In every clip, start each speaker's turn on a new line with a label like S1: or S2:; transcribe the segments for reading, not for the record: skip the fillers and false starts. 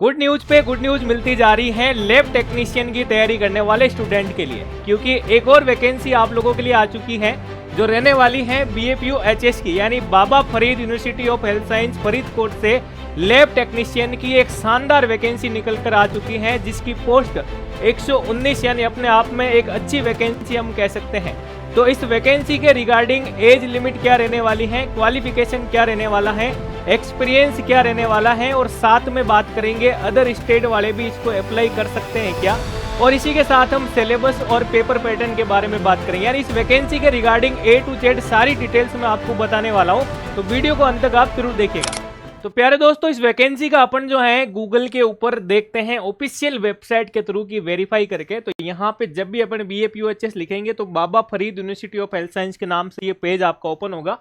S1: Good news पे good news मिलती जा रही है लैब टेक्नीशियन की तैयारी करने वाले स्टूडेंट के लिए, क्योंकि एक और वैकेंसी आप लोगों के लिए आ चुकी है जो रहने वाली है BFUHS की, यानी Baba Farid university of health science Faridkot से लैब टेक्नीशियन की एक शानदार वैकेंसी निकल कर आ चुकी है, जिसकी पोस्ट 119 यानी अपने आप में एक अच्छी वैकेंसी हम कह सकते हैं। तो इस वैकेंसी के रिगार्डिंग एज लिमिट क्या रहने वाली है, क्वालिफिकेशन क्या रहने वाला है, एक्सपीरियंस क्या रहने वाला है, और साथ में बात करेंगे अदर स्टेट वाले भी इसको अप्लाई कर सकते हैं क्या, और इसी के साथ हम सिलेबस और पेपर पैटर्न के बारे में बात करेंगे। यानी इस वैकेंसी के रिगार्डिंग A to Z सारी डिटेल्स मैं आपको बताने वाला हूं, तो वीडियो को अंत तक आप जरूर देखिएगा। तो प्यारे दोस्तों, इस वैकेंसी का अपन जो है गूगल के ऊपर देखते हैं ऑफिशियल वेबसाइट के थ्रू की वेरीफाई करके। तो यहाँ पे जब भी अपन BFUHS लिखेंगे तो Baba Farid university of health science के नाम से ये पेज आपका ओपन होगा,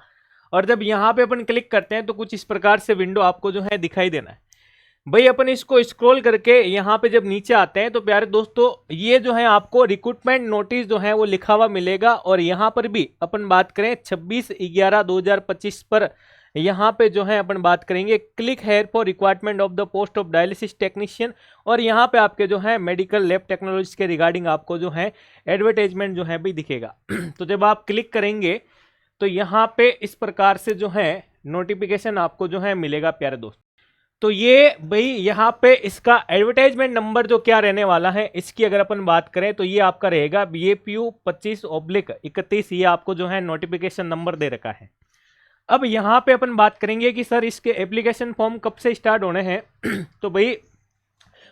S1: और जब यहाँ पे अपन क्लिक करते हैं तो कुछ इस प्रकार से विंडो आपको जो है दिखाई देना है। भाई अपन इसको स्क्रॉल करके यहाँ पे जब नीचे आते हैं तो प्यारे दोस्तों ये जो है आपको रिक्रूटमेंट नोटिस जो है वो लिखा हुआ मिलेगा, और यहाँ पर भी अपन बात करें 26/11/2025 पर यहाँ पे जो है अपन बात करेंगे click here for requirement of the post of dialysis technician, और यहाँ पे आपके जो है मेडिकल लैब टेक्नोलॉजी के रिगार्डिंग आपको जो है एडवर्टाइजमेंट जो है भी दिखेगा। तो जब आप क्लिक करेंगे तो यहाँ पे इस प्रकार से जो है नोटिफिकेशन आपको जो है मिलेगा प्यारे दोस्त। तो ये भाई यहाँ पे इसका एडवर्टाइजमेंट नंबर जो क्या रहने वाला है, इसकी अगर अपन बात करें तो ये आपका रहेगा BFU 25/31, ये आपको जो है नोटिफिकेशन नंबर दे रखा है। अब यहाँ पे अपन बात करेंगे कि सर इसके एप्लीकेशन फॉर्म कब से स्टार्ट होने हैं। तो भाई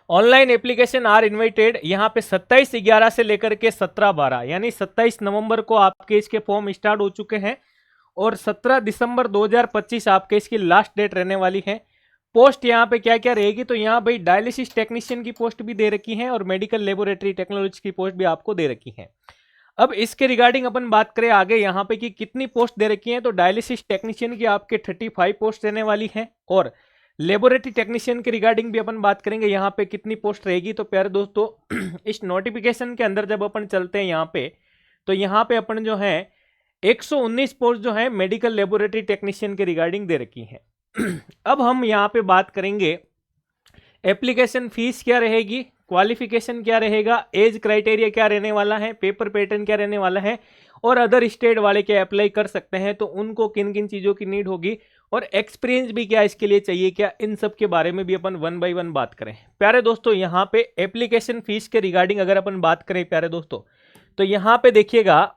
S1: ऑनलाइन एप्लीकेशन आर इन्वाइटेड, यहाँ पे 27/11 से लेकर के 17/12 यानी 27 नवंबर को आपके इसके फॉर्म स्टार्ट हो चुके हैं, और 17 दिसंबर 2025 आपके इसकी लास्ट डेट रहने वाली है। पोस्ट यहाँ पे क्या क्या रहेगी, तो यहाँ भाई डायलिसिस टेक्नीशियन की पोस्ट भी दे रखी है और मेडिकल लेबोरेटरी टेक्नोलॉजी की पोस्ट भी आपको दे रखी है। अब इसके रिगार्डिंग अपन बात करें आगे यहाँ पे कि कितनी पोस्ट दे रखी है, तो डायलिसिस टेक्नीशियन की आपके 35 पोस्ट रहने वाली है, और लेबोरेटरी टेक्नीशियन के रिगार्डिंग भी अपन बात करेंगे यहाँ पे कितनी पोस्ट रहेगी। तो प्यारे दोस्तों इस नोटिफिकेशन के अंदर जब अपन चलते हैं यहाँ पे, तो यहाँ पे अपन जो है 119 पोस्ट जो है मेडिकल लेबोरेटरी टेक्नीशियन के रिगार्डिंग दे रखी है। अब हम यहाँ पे बात करेंगे एप्लीकेशन फीस क्या रहेगी, क्वालिफिकेशन क्या रहेगा, एज क्राइटेरिया क्या रहने वाला है, पेपर पैटर्न क्या रहने वाला है, और अदर स्टेट वाले क्या अप्लाई कर सकते हैं तो उनको किन किन चीज़ों की नीड होगी, और एक्सपीरियंस भी क्या इसके लिए चाहिए क्या, इन सब के बारे में भी अपन 1 by 1 बात करें। प्यारे दोस्तों यहाँ पे एप्लीकेशन फीस के रिगार्डिंग अगर अपन बात करें प्यारे दोस्तों, तो यहाँ पे देखिएगा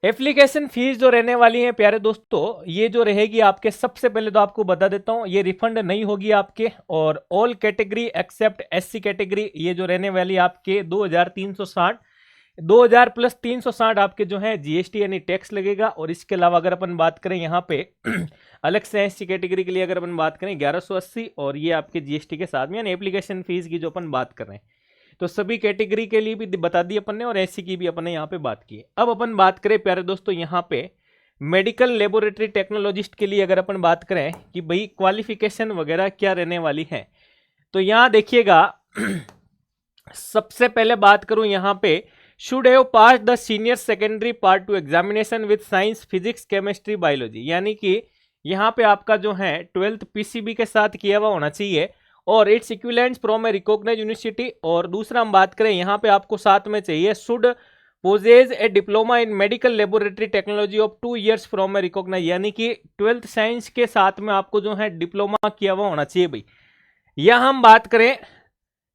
S1: एप्लीकेशन फीस जो रहने वाली है प्यारे दोस्तों, ये जो रहेगी आपके, सबसे पहले तो आपको बता देता हूं ये रिफंड नहीं होगी आपके, और all category except SC category ये जो रहने वाली आपके 2360, 2000 + 360 आपके जो है GST यानी टैक्स लगेगा। और इसके अलावा अगर अपन बात करें यहाँ पे अलग से SC कैटेगरी के लिए अगर अपन बात करें 1180, और ये आपके GST के साथ में, यानी एप्लीकेशन फीस की जो अपन बात कर रहे हैं, तो सभी कैटेगरी के लिए भी बता दी अपन ने, और SC की भी अपन ने यहाँ पे बात की है। अब अपन बात करें प्यारे दोस्तों यहाँ पे मेडिकल लेबोरेटरी टेक्नोलॉजिस्ट के लिए अगर अपन बात करें कि भाई क्वालिफिकेशन वगैरह क्या रहने वाली है, तो यहाँ देखिएगा सबसे पहले बात करूं यहाँ पे should have pass the senior secondary part 2 examination with science physics chemistry biology, यानी कि यहाँ पे आपका जो है 12th PCB के साथ किया हुआ होना चाहिए, और it's equivalent from a recognised university. और दूसरा हम बात करें यहाँ पे आपको साथ में चाहिए should possess a diploma in medical laboratory technology of 2 years from a recognise, यानी कि 12th साइंस के साथ में आपको जो है डिप्लोमा किया हुआ होना चाहिए भाई। या हम बात करें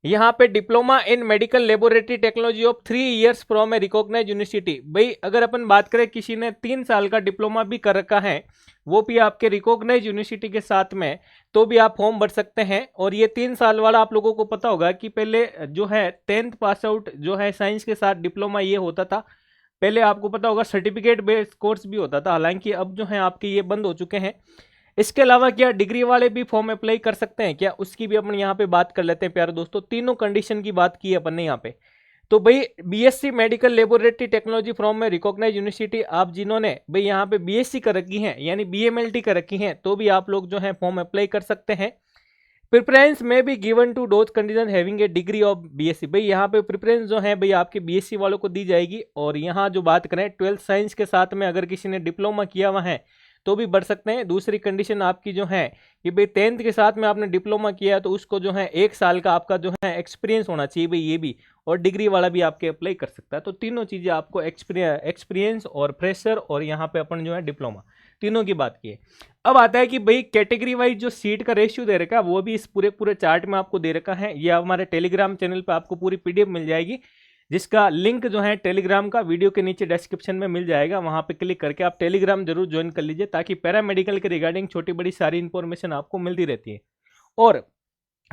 S1: यहाँ पे diploma in medical laboratory technology of 3 years from a recognised university. भाई अगर अपन बात करें किसी ने 3 साल का डिप्लोमा भी कर रखा है, वो भी आपके रिकॉग्नाइज्ड यूनिवर्सिटी के साथ में, तो भी आप फॉर्म भर सकते हैं। और ये 3 साल वाला आप लोगों को पता होगा कि पहले जो है 10th पास आउट जो है साइंस के साथ डिप्लोमा ये होता था, पहले आपको पता होगा सर्टिफिकेट बेस्ड कोर्स भी होता था, हालांकि अब जो है आपके ये बंद हो चुके हैं। इसके अलावा क्या डिग्री वाले भी फॉर्म अप्लाई कर सकते हैं क्या, उसकी भी अपन यहाँ पे बात कर लेते हैं प्यारे दोस्तों। तीनों कंडीशन की बात की है अपन ने यहाँ पे। तो भाई BSc medical laboratory technology from में रिकॉग्नाइज यूनिवर्सिटी, आप जिन्होंने भाई यहाँ पे BSc कर रखी है यानी BMLT कर रखी है, तो भी आप लोग जो है फॉर्म अप्लाई कर सकते हैं। प्रेफरेंस में भी given to those condition having a degree of BSc, भाई यहाँ पे प्रेफरेंस जो है भाई आपके BSc वालों को दी जाएगी। और यहाँ जो बात करें 12th साइंस के साथ में अगर किसी ने डिप्लोमा किया हुआ है तो भी बढ़ सकते हैं। दूसरी कंडीशन आपकी जो है कि भाई 10th के साथ में आपने डिप्लोमा किया है तो उसको जो है 1 साल का आपका जो है एक्सपीरियंस होना चाहिए भाई, ये भी। और डिग्री वाला भी आपके अप्लाई कर सकता है। तो तीनों चीज़ें आपको एक्सपीरियंस और फ्रेशर और यहाँ पे अपन जो है डिप्लोमा, तीनों की बात की है। अब आता है कि भाई कैटेगरी वाइज जो सीट का रेशियो दे रखा है वो भी इस पूरे चार्ट में आपको दे रखा है। ये हमारे टेलीग्राम चैनल पे आपको पूरी पीडीएफ मिल जाएगी, जिसका लिंक जो है टेलीग्राम का वीडियो के नीचे डिस्क्रिप्शन में मिल जाएगा। वहां पे क्लिक करके आप टेलीग्राम जरूर ज्वाइन कर लीजिए, ताकि पैरामेडिकल के रिगार्डिंग छोटी बड़ी सारी इंफॉर्मेशन आपको मिलती रहती है। और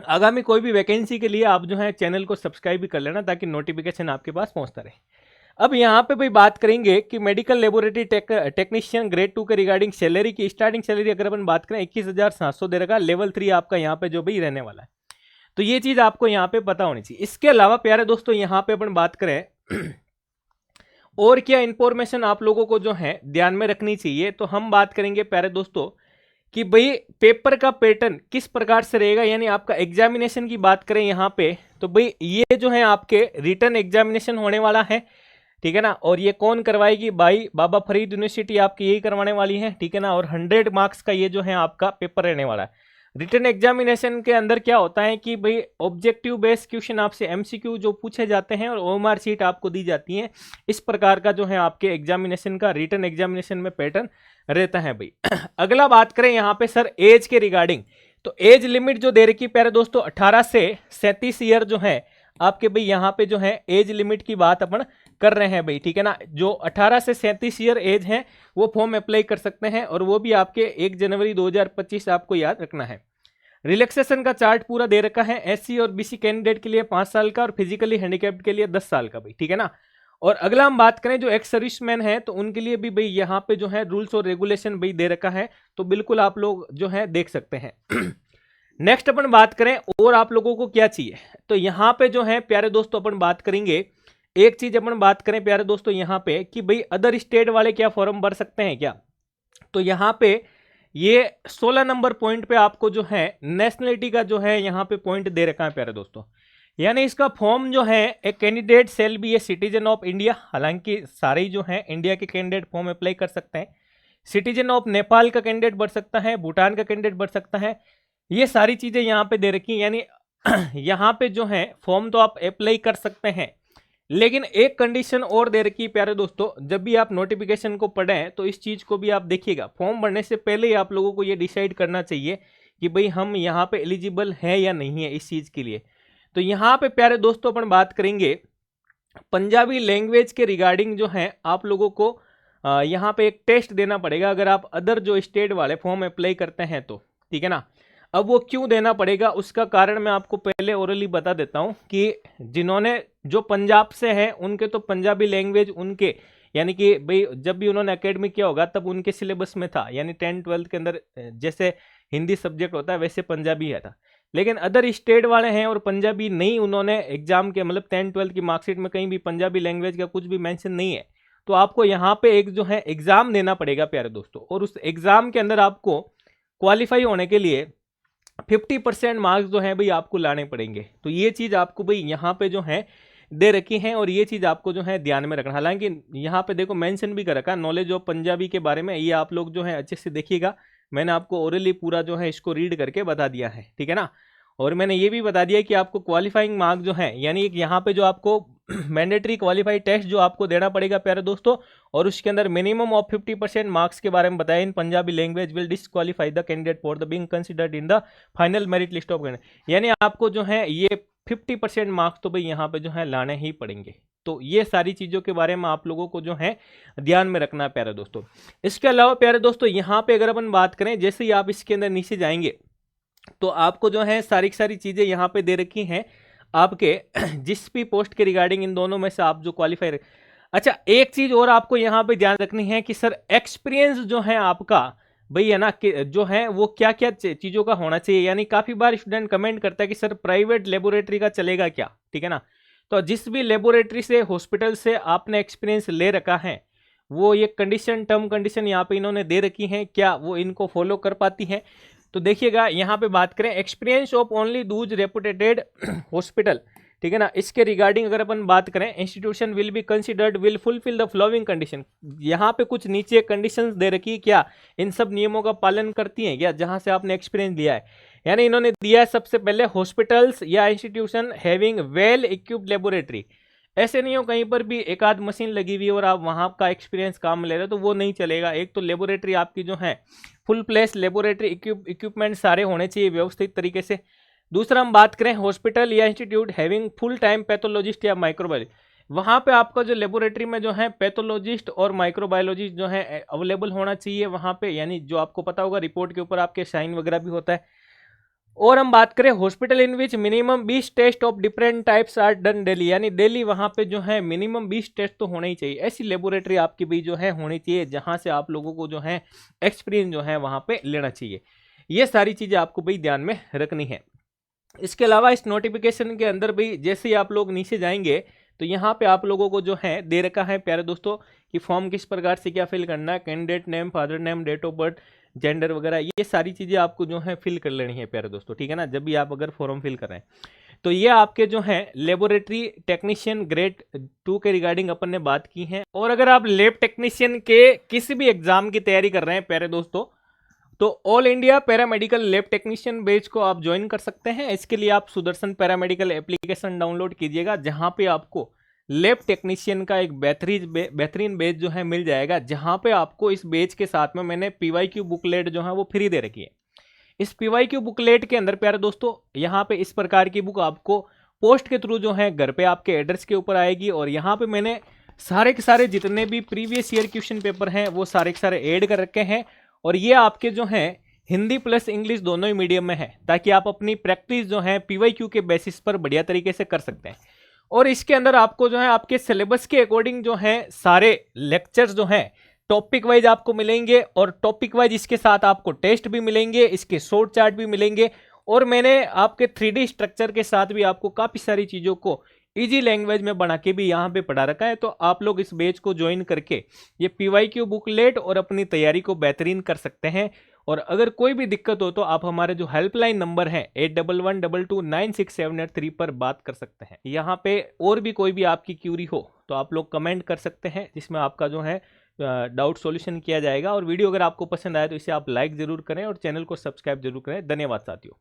S1: आगामी कोई भी वैकेंसी के लिए आप जो है चैनल को सब्सक्राइब भी कर लेना, ताकि नोटिफिकेशन आपके पास पहुंचता रहे। अब यहाँ पे भाई बात करेंगे कि मेडिकल लेबोरेटरी टेक्नीशियन ग्रेड 2 के रिगार्डिंग सैलरी की स्टार्टिंग सैलरी अगर अपन बात करें 21,700 दे रखा, लेवल 3 आपका यहाँ पे जो भाई रहने वाला है। तो ये चीज आपको यहाँ पे पता होनी चाहिए। इसके अलावा प्यारे दोस्तों यहाँ पे अपन बात करें और क्या इंफॉर्मेशन आप लोगों को जो है ध्यान में रखनी चाहिए, तो हम बात करेंगे प्यारे दोस्तों कि भाई पेपर का पैटर्न किस प्रकार से रहेगा। यानी आपका एग्जामिनेशन की बात करें यहाँ पे, तो भाई ये जो है आपके रिटर्न एग्जामिनेशन होने वाला है, ठीक है ना। और ये कौन करवाएगी भाई, बाबा फरीद यूनिवर्सिटी आपकी यही करवाने वाली है, ठीक है ना। और 100 मार्क्स का ये जो है आपका पेपर रहने वाला है। रिटर्न एग्जामिनेशन के अंदर क्या होता है कि भाई ऑब्जेक्टिव बेस्ड क्वेश्चन आपसे एमसीक्यू जो पूछे जाते हैं और ओएमआर शीट आपको दी जाती है। इस प्रकार का जो है आपके एग्जामिनेशन का रिटर्न एग्जामिनेशन में पैटर्न रहता है भाई। अगला बात करें यहाँ पे सर एज के रिगार्डिंग, तो एज लिमिट जो दे रखी प्यारे दोस्तों 18 से 37 ईयर जो है आपके भाई यहाँ पे जो है एज लिमिट की बात अपन कर रहे हैं भाई, ठीक है ना। जो 18 से 37 ईयर एज है वो फॉर्म अप्लाई कर सकते हैं, और वो भी आपके 1 जनवरी 2025 आपको याद रखना है। रिलैक्सेशन का चार्ट पूरा दे रखा है। एससी और बीसी कैंडिडेट के लिए 5 साल का और फिजिकली हैंडीकैप्ड के लिए 10 साल का भाई, ठीक है ना। और अगला हम बात करें जो एक्स सर्विसमैन है, तो उनके लिए भी भाई यहाँ पे जो है रूल्स और रेगुलेशन भाई दे रखा है, तो बिल्कुल आप लोग जो है देख सकते हैं। नेक्स्ट अपन बात करें और आप लोगों को क्या चाहिए, तो यहाँ पे जो है प्यारे दोस्तों अपन बात करेंगे, एक चीज अपन बात करें प्यारे दोस्तों यहाँ पे कि भाई अदर स्टेट वाले क्या फॉर्म भर सकते हैं क्या। तो यहाँ पे ये 16 नंबर पॉइंट पे आपको जो है नेशनलिटी का जो है यहाँ पे पॉइंट दे रखा है प्यारे दोस्तों। यानी इसका फॉर्म जो है a candidate shall be a citizen of India, हालांकि सारे ही जो है इंडिया के कैंडिडेट फॉर्म अप्लाई कर सकते हैं। सिटीजन ऑफ नेपाल का कैंडिडेट बढ़ सकता है, भूटान का कैंडिडेट बढ़ सकता है, ये सारी चीजें यहाँ पे दे रखी। यानी यहाँ पे जो है फॉर्म तो आप अप्लाई कर सकते हैं, लेकिन एक कंडीशन और दे रखी है प्यारे दोस्तों, जब भी आप नोटिफिकेशन को पढ़ें तो इस चीज को भी आप देखिएगा। फॉर्म भरने से पहले ही आप लोगों को ये डिसाइड करना चाहिए कि भाई हम यहाँ पे एलिजिबल है या नहीं है इस चीज के लिए। तो यहाँ पे प्यारे दोस्तों अपन बात करेंगे पंजाबी लैंग्वेज के रिगार्डिंग जो है आप लोगों को यहाँ पे एक टेस्ट देना पड़ेगा अगर आप अदर जो स्टेट वाले फॉर्म अप्लाई करते हैं तो, ठीक है ना। अब वो क्यों देना पड़ेगा उसका कारण मैं आपको पहले ओरली बता देता हूं कि जिन्होंने जो पंजाब से हैं उनके तो पंजाबी लैंग्वेज उनके, यानी कि भाई जब भी उन्होंने एकेडमिक किया होगा तब उनके सिलेबस में था, यानी 10th-12th के अंदर जैसे हिंदी सब्जेक्ट होता है वैसे पंजाबी है था। लेकिन अदर स्टेट वाले हैं और पंजाबी नहीं, उन्होंने एग्जाम के मतलब 10th-12th की मार्कशीट में कहीं भी पंजाबी लैंग्वेज का कुछ भी मेंशन नहीं है, तो आपको यहाँ पे एक जो है एग्जाम देना पड़ेगा प्यारे दोस्तों। और उस एग्जाम के अंदर आपको क्वालिफाई होने के लिए 50% मार्क्स जो है भाई आपको लाने पड़ेंगे। तो ये चीज आपको भाई यहाँ पे जो है दे रखी है, और ये चीज आपको जो है ध्यान में रखना। हालांकि यहाँ पे देखो मेंशन भी कर रखा नॉलेज ऑफ पंजाबी के बारे में, ये आप लोग जो है अच्छे से देखिएगा। मैंने आपको ओरली पूरा जो है इसको रीड करके बता दिया है, ठीक है ना। और मैंने ये भी बता दिया कि आपको क्वालिफाइंग मार्क जो है, यानी यहाँ पे जो आपको मैंडेटरी क्वालिफाई टेस्ट जो आपको देना पड़ेगा प्यारे दोस्तों, और उसके अंदर मिनिमम ऑफ 50% मार्क्स के बारे में बताया। In Punjabi language will disqualify the candidate for the being considered in the final merit list of candidate. यानी आपको जो है ये 50% मार्क्स तो भाई यहाँ पे जो है लाने ही पड़ेंगे। तो ये सारी चीजों के बारे में आप लोगों को जो है ध्यान में रखना है प्यारे दोस्तों। इसके अलावा प्यारे दोस्तों यहाँ पे अगर अपन बात करें, जैसे ही आप इसके अंदर नीचे जाएंगे तो आपको जो है सारी चीजें यहाँ पे दे रखी हैं आपके जिस भी पोस्ट के रिगार्डिंग इन दोनों में से आप जो क्वालिफाई। अच्छा एक चीज और आपको यहाँ पे ध्यान रखनी है कि सर एक्सपीरियंस जो है आपका भाई है ना कि जो है वो क्या क्या चीजों का होना चाहिए। यानी काफी बार स्टूडेंट कमेंट करता है कि सर प्राइवेट लेबोरेटरी का चलेगा क्या, ठीक है ना। तो जिस भी लेबोरेटरी से हॉस्पिटल से आपने एक्सपीरियंस ले रखा है वो ये कंडीशन टर्म कंडीशन यहाँ पे इन्होंने दे रखी है, क्या वो इनको फॉलो कर पाती है। तो देखिएगा यहाँ पे बात करें experience of only Dooj reputed hospital ठीक है ना। इसके रिगार्डिंग अगर अपन बात करें, institution will be considered will fulfil the following condition. यहाँ पे कुछ नीचे कंडीशंस दे रखी है, क्या इन सब नियमों का पालन करती हैं क्या, जहां से आपने एक्सपीरियंस लिया है। यानी इन्होंने दिया है सबसे पहले हॉस्पिटल्स या institution having well equipped laboratory. ऐसे नहीं हो कहीं पर भी एक आध मशीन लगी हुई है और आप वहां का एक्सपीरियंस काम ले रहे हो, तो वो नहीं चलेगा। एक तो लेबोरेटरी आपकी जो है फुल प्लेस लेबोरेटरी इक्विपमेंट सारे होने चाहिए व्यवस्थित तरीके से। दूसरा हम बात करें हॉस्पिटल या institute having full time pathologist या माइक्रोबायोलॉजी, वहां पे आपका जो लेबोरेटरी में जो है पैथोलॉजिस्ट और माइक्रोबायोलॉजिस्ट जो है अवेलेबल होना चाहिए वहां पे, यानी जो आपको पता होगा रिपोर्ट के ऊपर आपके साइन वगैरह भी होता है। और हम बात करें hospital in which minimum 20 test of different types are done daily, यानी डेली वहां पे जो है मिनिमम 20 टेस्ट तो होने ही चाहिए। ऐसी लेबोरेटरी आपकी भी जो है होनी चाहिए जहां से आप लोगों को जो है एक्सपीरियंस जो है वहां पे लेना चाहिए। ये सारी चीजें आपको भाई ध्यान में रखनी है। इसके अलावा इस नोटिफिकेशन के अंदर भी जैसे ही आप लोग नीचे जाएंगे तो यहाँ पे आप लोगों को जो है दे रखा है प्यारे दोस्तों कि फॉर्म किस प्रकार से क्या फिल करना है, candidate name, father name, date of birth, gender वगैरह, ये सारी चीज़ें आपको जो है फिल कर लेनी है प्यारे दोस्तों, ठीक है ना, जब भी आप अगर फॉर्म फिल कर रहे हैं। तो ये आपके जो है लेबोरेटरी टेक्नीशियन ग्रेड 2 के रिगार्डिंग अपन ने बात की है। और अगर आप लैब टेक्नीशियन के किसी भी एग्जाम की तैयारी कर रहे हैं प्यारे दोस्तों, तो all India paramedical lab technician batch को आप ज्वाइन कर सकते हैं। इसके लिए आप सुदर्शन पैरामेडिकल एप्लीकेशन डाउनलोड कीजिएगा, जहां पे आपको लैब टेक्नीशियन का एक बेहतरीन बैच जो है मिल जाएगा, जहां पे आपको इस बैच के साथ में मैंने PYQ बुकलेट जो है वो फ्री दे रखी है। इस PYQ बुकलेट के अंदर प्यारे दोस्तों यहाँ पे इस प्रकार की बुक आपको पोस्ट के थ्रू जो है घर पे आपके एड्रेस के ऊपर आएगी। और यहाँ पे मैंने सारे के सारे जितने भी प्रीवियस ईयर क्वेश्चन पेपर हैं वो सारे के सारे ऐड कर रखे हैं। और ये आपके जो है हिंदी प्लस इंग्लिश दोनों ही मीडियम में है, ताकि आप अपनी प्रैक्टिस जो है PYQ के बेसिस पर बढ़िया तरीके से कर सकते हैं। और इसके अंदर आपको जो है आपके सिलेबस के अकॉर्डिंग जो है सारे लेक्चर्स जो हैं टॉपिक वाइज आपको मिलेंगे, और टॉपिक वाइज इसके साथ आपको टेस्ट भी मिलेंगे, इसके शॉर्ट चार्ट भी मिलेंगे। और मैंने आपके 3D स्ट्रक्चर के साथ भी आपको काफ़ी सारी चीज़ों को इजी लैंग्वेज में बना के भी यहाँ पे पढ़ा रखा है। तो आप लोग इस बैच को ज्वाइन करके ये PYQ बुकलेट और अपनी तैयारी को बेहतरीन कर सकते हैं। और अगर कोई भी दिक्कत हो तो आप हमारे जो हेल्पलाइन नंबर है 8112296783 पर बात कर सकते हैं। यहाँ पे और भी कोई भी आपकी क्यूरी हो तो आप लोग कमेंट कर सकते हैं, जिसमें आपका जो है डाउट सॉल्यूशन किया जाएगा। और वीडियो अगर आपको पसंद आए तो इसे आप लाइक जरूर करें और चैनल को सब्सक्राइब जरूर करें। धन्यवाद साथियों।